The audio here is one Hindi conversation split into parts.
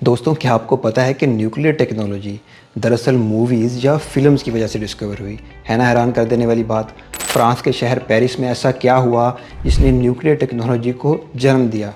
दोस्तों, क्या आपको पता है कि न्यूक्लियर टेक्नोलॉजी दरअसल मूवीज़ या फिल्म्स की वजह से डिस्कवर हुई है ना। हैरान कर देने वाली बात। फ्रांस के शहर पेरिस में ऐसा क्या हुआ जिसने न्यूक्लियर टेक्नोलॉजी को जन्म दिया,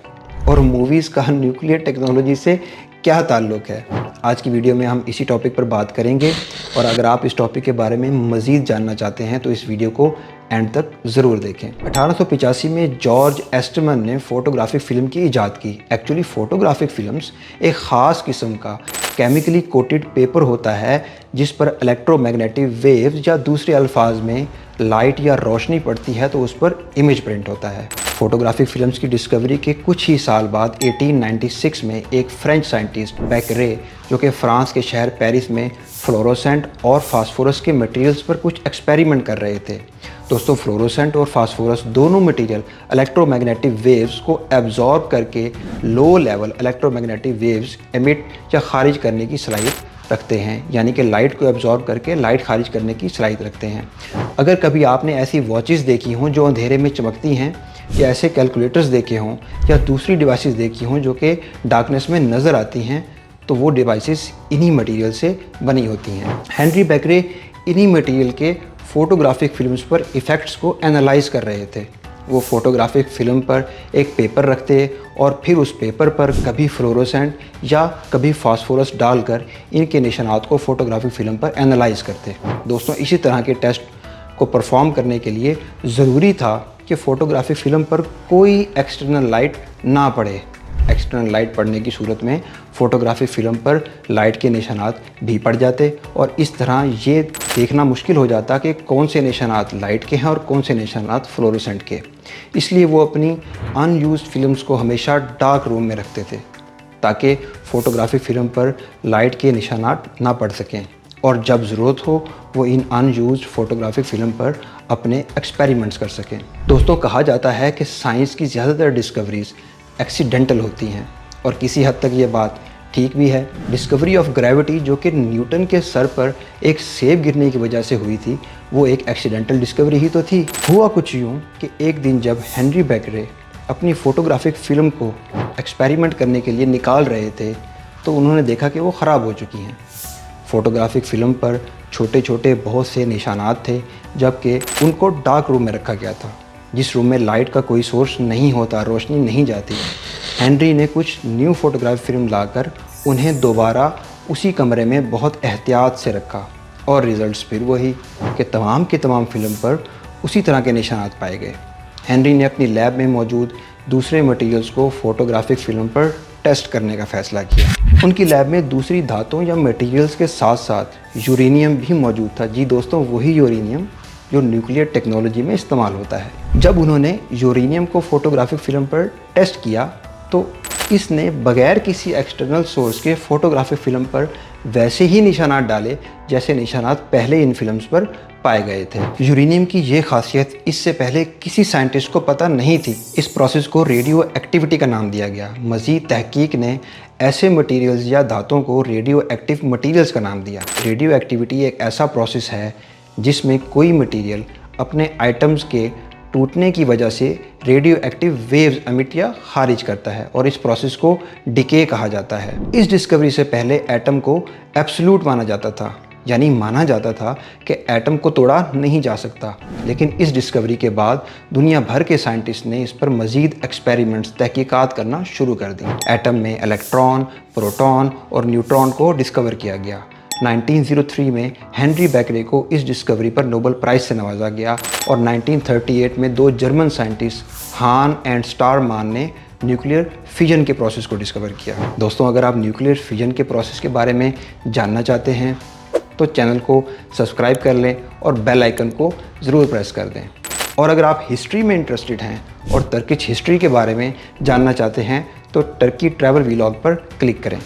और मूवीज़ का न्यूक्लियर टेक्नोलॉजी से क्या ताल्लुक़ है। आज की वीडियो में हम इसी टॉपिक पर बात करेंगे, और अगर आप इस टॉपिक के बारे में मज़ीद जानना चाहते हैं तो इस वीडियो को एंड तक ज़रूर देखें। 1885 में जॉर्ज एस्टमन ने फ़ोटोग्राफिक फ़िल्म की इजाद की। एक्चुअली फ़ोटोग्राफिक फ़िल्म्स एक ख़ास किस्म का केमिकली कोटेड पेपर होता है जिस पर इलेक्ट्रोमैग्नेटिक वेव्स या दूसरे अल्फाज में लाइट या रोशनी पड़ती है तो उस पर इमेज प्रिंट होता है। फ़ोटोग्राफिक फ़िल्म्स की डिस्कवरी के कुछ ही साल बाद 1896 में एक फ्रेंच साइंटिस्ट बैकरे, जो कि फ़्रांस के शहर पेरिस में फ्लोरोसेंट और फास्फोरस के मटेरियल्स पर कुछ एक्सपेरिमेंट कर रहे थे। दोस्तों, फ्लोरोसेंट और फास्फोरस दोनों मटेरियल इलेक्ट्रोमैग्नेटिक वेव्स को एब्जॉर्ब करके low level electromagnetic waves emit या खारिज करने की सलाहियत रखते हैं, यानी कि लाइट को एब्जॉर्ब करके लाइट खारिज करने की सलाहियत रखते हैं। अगर कभी आपने ऐसी वॉचेस देखी हों जो अंधेरे में चमकती हैं, या ऐसे कैलकुलेटर्स देखे हों या दूसरी डिवाइसेस देखी हों जो कि डार्कनेस में नज़र आती हैं, तो वो डिवाइसेस इन्हीं मटेरियल से बनी होती हैं। हेनरी बैकरे इन्हीं मटेरियल के फ़ोटोग्राफिक फिल्म्स पर इफ़ेक्ट्स को एनालाइज कर रहे थे। वो फ़ोटोग्राफिक फ़िल्म पर एक पेपर रखते और फिर उस पेपर पर कभी फ्लोरोसेंट या कभी फास्फोरस डालकर इनके निशानात को फ़ोटोग्राफिक फ़िल्म पर एनालाइज करते। दोस्तों, इसी तरह के टेस्ट को परफॉर्म करने के लिए ज़रूरी था कि फ़ोटोग्राफिक फ़िल्म पर कोई एक्सटर्नल लाइट ना पड़े। एक्सटर्नल लाइट पड़ने की सूरत में फ़ोटोग्राफिक फ़िल्म पर लाइट के निशानात भी पड़ जाते, और इस तरह ये देखना मुश्किल हो जाता कि कौन से निशानात लाइट के हैं और कौन से निशानात फ्लोरोसेंट के। इसलिए वो अपनी अनयूज्ड फिल्म्स को हमेशा डार्क रूम में रखते थे ताकि फ़ोटोग्राफिक फ़िल्म पर लाइट के निशानात ना पड़ सकें, और जब ज़रूरत हो वो इन अनयूज्ड फ़ोटोग्राफिक फ़िल्म पर अपने एक्सपेरिमेंट्स कर सकें। दोस्तों, कहा जाता है कि साइंस की ज़्यादातर डिस्कवरीज़ एक्सीडेंटल होती हैं, और किसी हद तक ये बात ठीक भी है। डिस्कवरी ऑफ ग्रेविटी, जो कि न्यूटन के सर पर एक सेब गिरने की वजह से हुई थी, वो एक एक्सीडेंटल डिस्कवरी ही तो थी। हुआ कुछ यूँ कि एक दिन जब हेनरी बैकरे अपनी फ़ोटोग्राफिक फ़िल्म को एक्सपेरिमेंट करने के लिए निकाल रहे थे तो उन्होंने देखा कि वो ख़राब हो चुकी हैं। फ़ोटोग्राफिक फ़िल्म पर छोटे छोटे बहुत से निशानात थे, जबकि उनको डार्क रूम में रखा गया था, जिस रूम में लाइट का कोई सोर्स नहीं होता, रोशनी नहीं जाती। हेनरी ने कुछ न्यू फोटोग्राफी फिल्म लाकर उन्हें दोबारा उसी कमरे में बहुत एहतियात से रखा, और रिज़ल्ट्स फिर वही कि तमाम की तमाम फिल्म पर उसी तरह के निशानात पाए गए। हेनरी ने अपनी लैब में मौजूद दूसरे मटेरियल्स को फ़ोटोग्राफिक फ़िल्म पर टेस्ट करने का फ़ैसला किया। उनकी लैब में दूसरी धातुओं या मटेरियल्स के साथ साथ यूरेनियम भी मौजूद था। जी दोस्तों, वही यूरेनियम जो न्यूक्लियर टेक्नोलॉजी में इस्तेमाल होता है। जब उन्होंने यूरेनियम को फ़ोटोग्राफिक फ़िल्म पर टेस्ट किया तो इसने बगैर किसी एक्सटर्नल सोर्स के फ़ोटोग्राफिक फ़िल्म पर वैसे ही निशानात डाले जैसे निशानात पहले इन फिल्म्स पर पाए गए थे। यूरेनियम की ये खासियत इससे पहले किसी साइंटिस्ट को पता नहीं थी। इस प्रोसेस को रेडियो एक्टिविटी का नाम दिया गया। मज़ीद तहकीक ने ऐसे मटेरियल्स या धातुओं को रेडियो एक्टिव मटेरियल्स का नाम दिया। रेडियो एक्टिविटी एक ऐसा प्रोसेस है जिसमें कोई मटेरियल अपने आइटम्स के टूटने की वजह से रेडियो एक्टिव वेव्स एमिट या खारिज करता है, और इस प्रोसेस को डिके कहा जाता है। इस डिस्कवरी से पहले एटम को एब्सोल्यूट माना जाता था, यानी माना जाता था कि एटम को तोड़ा नहीं जा सकता। लेकिन इस डिस्कवरी के बाद दुनिया भर के साइंटिस्ट ने इस पर मज़ीद एक्सपेरिमेंट्स, तहकीकात करना शुरू कर दी। एटम में इलेक्ट्रॉन, प्रोटॉन और न्यूट्रॉन को डिस्कवर किया गया। 1903 में हेनरी बैकरे को इस डिस्कवरी पर नोबेल प्राइज़ से नवाजा गया, और 1938 में दो जर्मन साइंटिस्ट हान एंड स्टारमान ने न्यूक्लियर फिजन के प्रोसेस को डिस्कवर किया। दोस्तों, अगर आप न्यूक्लियर फिजन के प्रोसेस के बारे में जानना चाहते हैं तो चैनल को सब्सक्राइब कर लें और बेल आइकन को ज़रूर प्रेस कर दें। और अगर आप हिस्ट्री में इंटरेस्टेड हैं और टर्किश हिस्ट्री के बारे में जानना चाहते हैं तो टर्की ट्रैवल व्लॉग पर क्लिक करें।